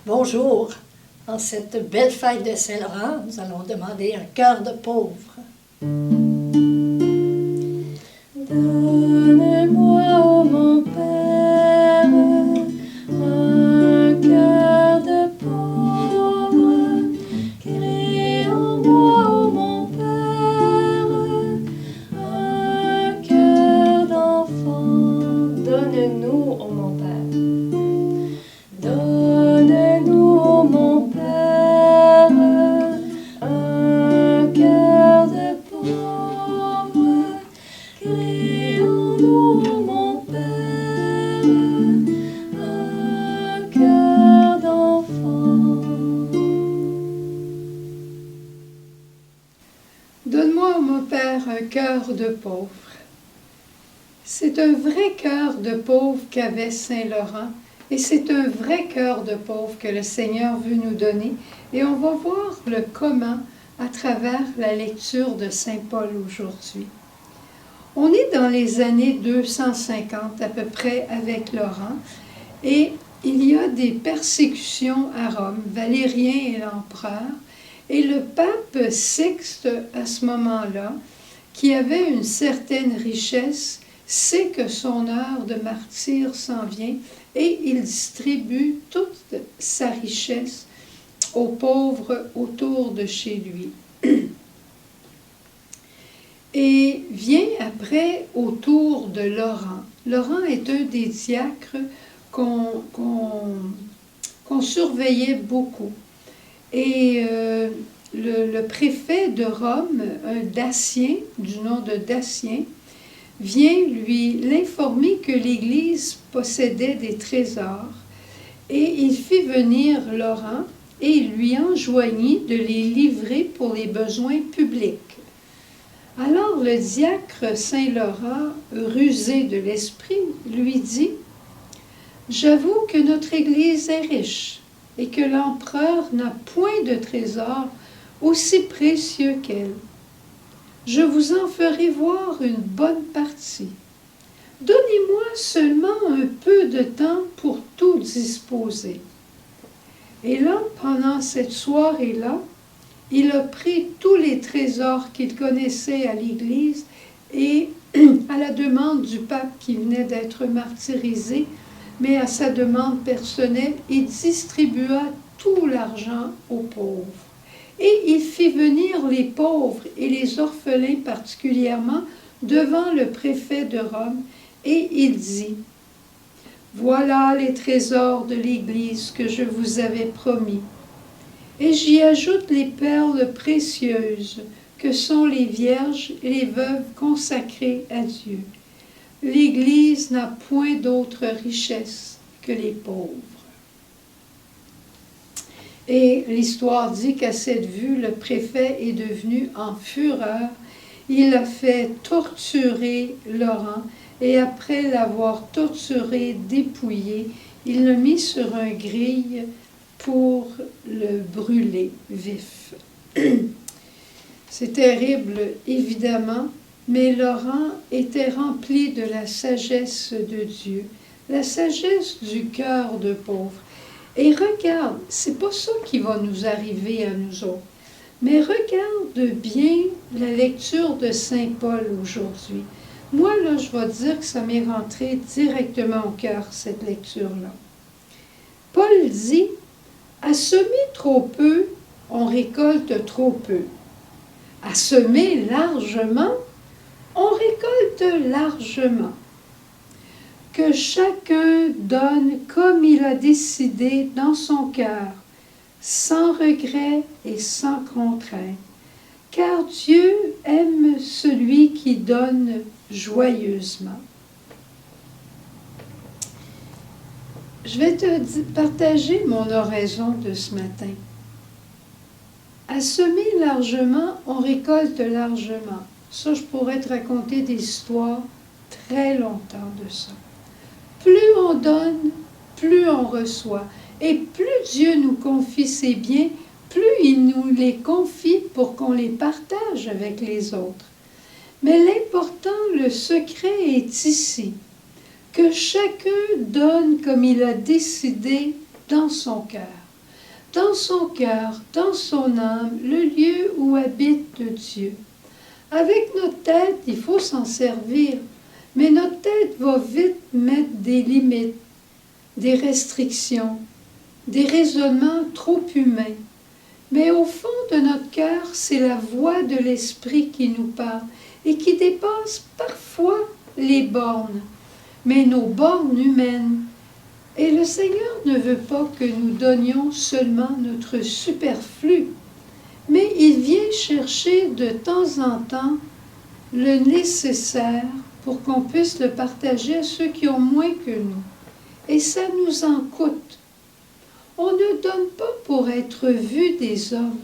Bonjour. En cette belle fête de Saint-Laurent, nous allons demander un cœur de pauvre. Donne-moi, ô mon Père, un cœur de pauvre. Crée en moi, ô mon Père, un cœur d'enfant. Donne-nous, ô mon Père. Donne-nous, ô mon Père, un cœur de pauvre. Crée en nous, ô mon Père, un cœur d'enfant. Donne-moi, ô mon Père, un cœur de pauvre. C'est un vrai cœur de pauvre qu'avait Saint Laurent, et c'est un vrai cœur de pauvre que le Seigneur veut nous donner, et on va voir le comment à travers la lecture de Saint Paul aujourd'hui. On est dans les années 250 à peu près avec Laurent, et il y a des persécutions à Rome. Valérien est l'empereur, et le pape Sixte, à ce moment-là, qui avait une certaine richesse, sait que son heure de martyr s'en vient et il distribue toute sa richesse aux pauvres autour de chez lui. Et vient après au tour de Laurent. Laurent est un des diacres qu'on surveillait beaucoup. Et le préfet de Rome, un Datien, du nom de Datien, vient lui l'informer que l'Église possédait des trésors et il fit venir Laurent et il lui enjoignit de les livrer pour les besoins publics. Alors le diacre Saint-Laurent, rusé de l'esprit, lui dit « J'avoue que notre Église est riche et que l'empereur n'a point de trésor aussi précieux qu'elle. Je vous en ferai voir une bonne partie. Donnez-moi seulement un peu de temps pour tout disposer. » Et là, pendant cette soirée-là, il a pris tous les trésors qu'il connaissait à l'Église et, à la demande du pape qui venait d'être martyrisé, mais à sa demande personnelle, il distribua tout l'argent aux pauvres. Et il fit venir les pauvres et les orphelins particulièrement devant le préfet de Rome, et il dit « Voilà les trésors de l'Église que je vous avais promis. Et j'y ajoute les perles précieuses que sont les vierges et les veuves consacrées à Dieu. L'Église n'a point d'autre richesse que les pauvres. » Et l'histoire dit qu'à cette vue, le préfet est devenu en fureur. Il a fait torturer Laurent et après l'avoir torturé, dépouillé, il l'a mis sur un gril pour le brûler vif. C'est terrible, évidemment, mais Laurent était rempli de la sagesse de Dieu, la sagesse du cœur de pauvre. Et regarde, c'est pas ça qui va nous arriver à nous autres, mais regarde bien la lecture de Saint Paul aujourd'hui. Moi, là, je vais dire que ça m'est rentré directement au cœur, cette lecture-là. Paul dit « À semer trop peu, on récolte trop peu. À semer largement, on récolte largement. Que chacun donne comme il a décidé dans son cœur, sans regret et sans contrainte, car Dieu aime celui qui donne joyeusement. » Je vais te partager mon oraison de ce matin. À semer largement, on récolte largement. Ça, je pourrais te raconter des histoires très longtemps de ça. Plus on donne, plus on reçoit. Et plus Dieu nous confie ses biens, plus il nous les confie pour qu'on les partage avec les autres. Mais l'important, le secret est ici, que chacun donne comme il a décidé dans son cœur. dans son cœur, dans son âme, le lieu où habite Dieu. Avec notre tête, il faut s'en servir, mais notre tête va vite mettre des limites, des restrictions, des raisonnements trop humains. Mais au fond de notre cœur, c'est la voix de l'Esprit qui nous parle et qui dépasse parfois les bornes, mais nos bornes humaines. Et le Seigneur ne veut pas que nous donnions seulement notre superflu, mais il vient chercher de temps en temps le nécessaire pour qu'on puisse le partager à ceux qui ont moins que nous. Et ça nous en coûte. On ne donne pas pour être vu des hommes,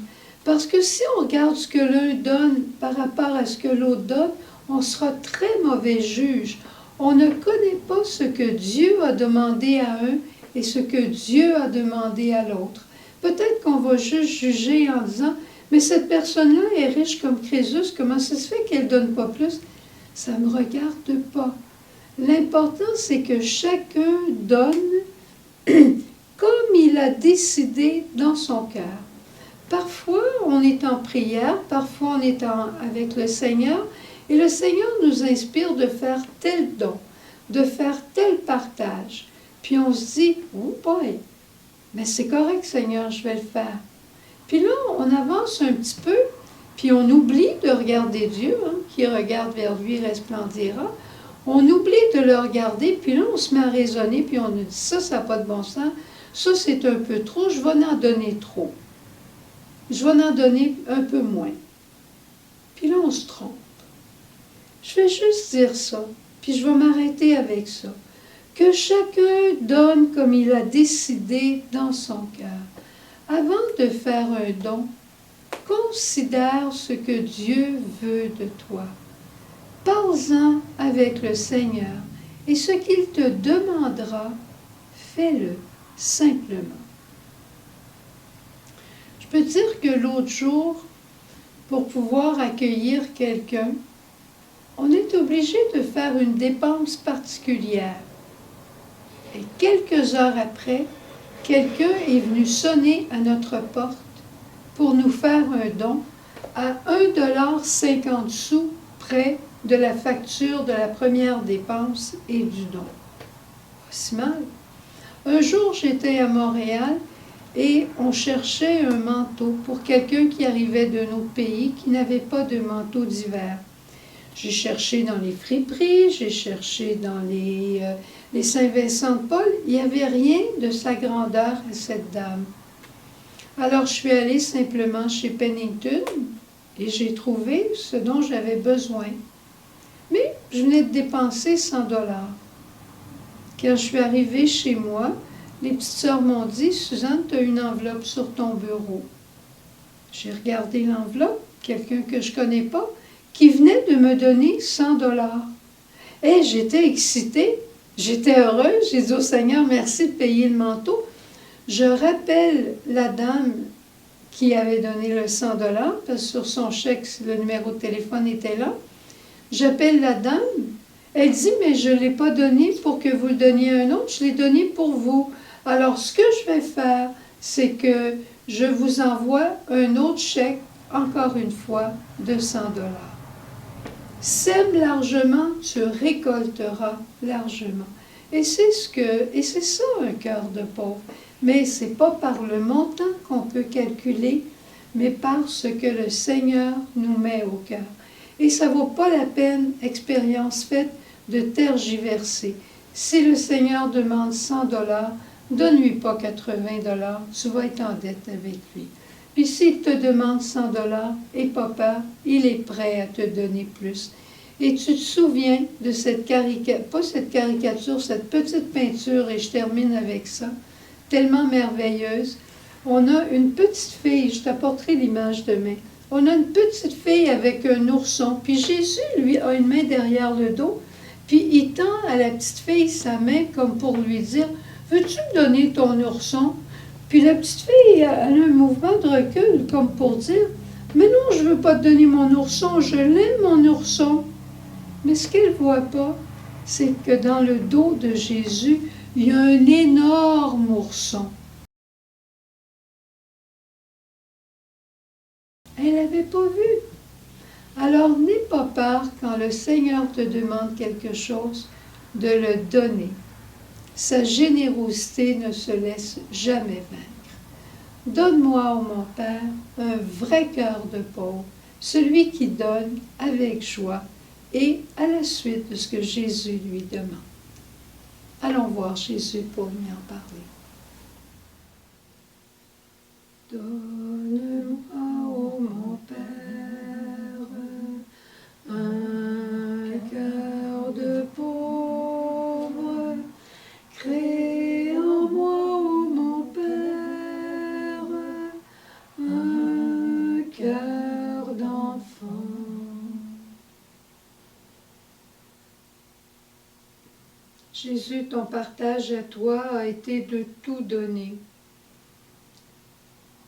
parce que si on regarde ce que l'un donne par rapport à ce que l'autre donne, on sera très mauvais juge. On ne connaît pas ce que Dieu a demandé à un et ce que Dieu a demandé à l'autre. Peut-être qu'on va juste juger en disant « Mais cette personne-là est riche comme Crésus, comment ça se fait qu'elle ne donne pas plus? » Ça ne me regarde pas. L'important, c'est que chacun donne comme il a décidé dans son cœur. Parfois, on est en prière, parfois on est avec le Seigneur, et le Seigneur nous inspire de faire tel don, de faire tel partage. Puis on se dit, oh boy, mais c'est correct Seigneur, je vais le faire. Puis là, on avance un petit peu, puis on oublie de regarder Dieu, qui regarde vers lui resplendira. On oublie de le regarder, puis là, on se met à raisonner, puis on nous dit, ça n'a pas de bon sens, ça c'est un peu trop, je vais en donner trop. Je vais en donner un peu moins. Puis là, on se trompe. Je vais juste dire ça, puis je vais m'arrêter avec ça. Que chacun donne comme il a décidé dans son cœur. Avant de faire un don, considère ce que Dieu veut de toi. Parle-en avec le Seigneur, et ce qu'il te demandera, fais-le simplement. Je peux dire que l'autre jour, pour pouvoir accueillir quelqu'un, on est obligé de faire une dépense particulière. Et quelques heures après, quelqu'un est venu sonner à notre porte pour nous faire un don à 1,50 $ près de la facture de la première dépense et du don. Pas si mal. Un jour, j'étais à Montréal et on cherchait un manteau pour quelqu'un qui arrivait de notre pays qui n'avait pas de manteau d'hiver. J'ai cherché dans les friperies, j'ai cherché dans les Saint-Vincent-de-Paul. Il n'y avait rien de sa grandeur à cette dame. Alors, je suis allée simplement chez Pennington et j'ai trouvé ce dont j'avais besoin. Mais je venais de dépenser 100 $. Quand je suis arrivée chez moi, les petites sœurs m'ont dit « Suzanne, tu as une enveloppe sur ton bureau. » J'ai regardé l'enveloppe, quelqu'un que je ne connais pas, qui venait de me donner 100 $. Et j'étais excitée, j'étais heureuse, j'ai dit au Seigneur, merci de payer le manteau. Je rappelle la dame qui avait donné le 100 $, parce que sur son chèque, le numéro de téléphone était là. J'appelle la dame, elle dit, mais je ne l'ai pas donné pour que vous le donniez à un autre, je l'ai donné pour vous. Alors, ce que je vais faire, c'est que je vous envoie un autre chèque, encore une fois, de 100 $. Sème largement, tu récolteras largement. Et c'est ça un cœur de pauvre. Mais ce n'est pas par le montant qu'on peut calculer, mais par ce que le Seigneur nous met au cœur. Et ça ne vaut pas la peine, expérience faite, de tergiverser. Si le Seigneur demande 100 $, donne-lui pas 80 $, tu vas être en dette avec lui. Puis s'il te demande 100 $, et pas peur, il est prêt à te donner plus. Et tu te souviens de cette caricature, cette petite peinture, et je termine avec ça, tellement merveilleuse. On a une petite fille, je t'apporterai l'image demain. On a une petite fille avec un ourson, puis Jésus, lui, a une main derrière le dos, puis il tend à la petite fille sa main comme pour lui dire « Veux-tu me donner ton ourson? » Puis la petite fille, elle a un mouvement de recul comme pour dire « Mais non, je ne veux pas te donner mon ourson, je l'aime mon ourson. » Mais ce qu'elle ne voit pas, c'est que dans le dos de Jésus, il y a un énorme ourson. l'avais pas vu. Alors n'aie pas peur quand le Seigneur te demande quelque chose de le donner. Sa générosité ne se laisse jamais vaincre. Donne-moi, ô mon Père, un vrai cœur de pauvre, celui qui donne avec joie et à la suite de ce que Jésus lui demande. Allons voir Jésus pour lui en parler. Donne-moi, ô mon Père, un cœur de pauvre, crée en moi, ô mon Père, un cœur d'enfant. Jésus, ton partage à toi a été de tout donner.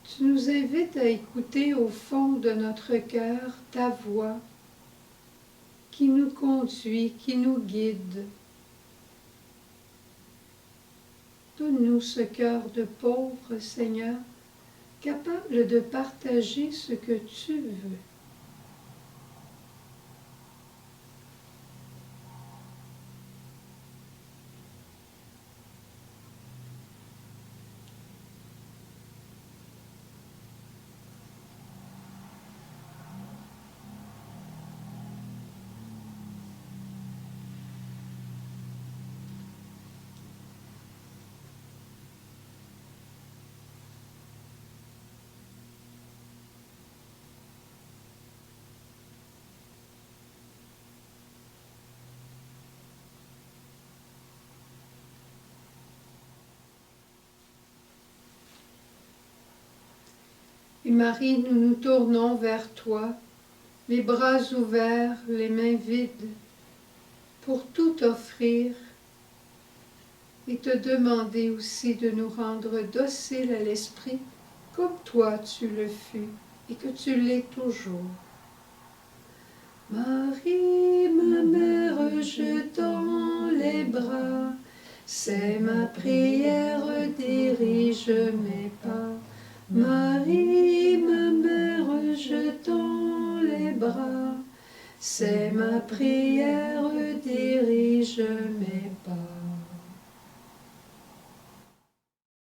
Tu nous invites à écouter au fond de notre cœur ta voix qui nous conduit, qui nous guide. Donne-nous ce cœur de pauvre, Seigneur, capable de partager ce que tu veux. Et Marie, nous nous tournons vers toi, les bras ouverts, les mains vides, pour tout offrir et te demander aussi de nous rendre dociles à l'esprit, comme toi tu le fus et que tu l'es toujours. Marie, ma mère, je tends les bras, c'est ma prière, dirige mes pas. Marie, ma mère, je tends les bras, c'est ma prière, dirige mes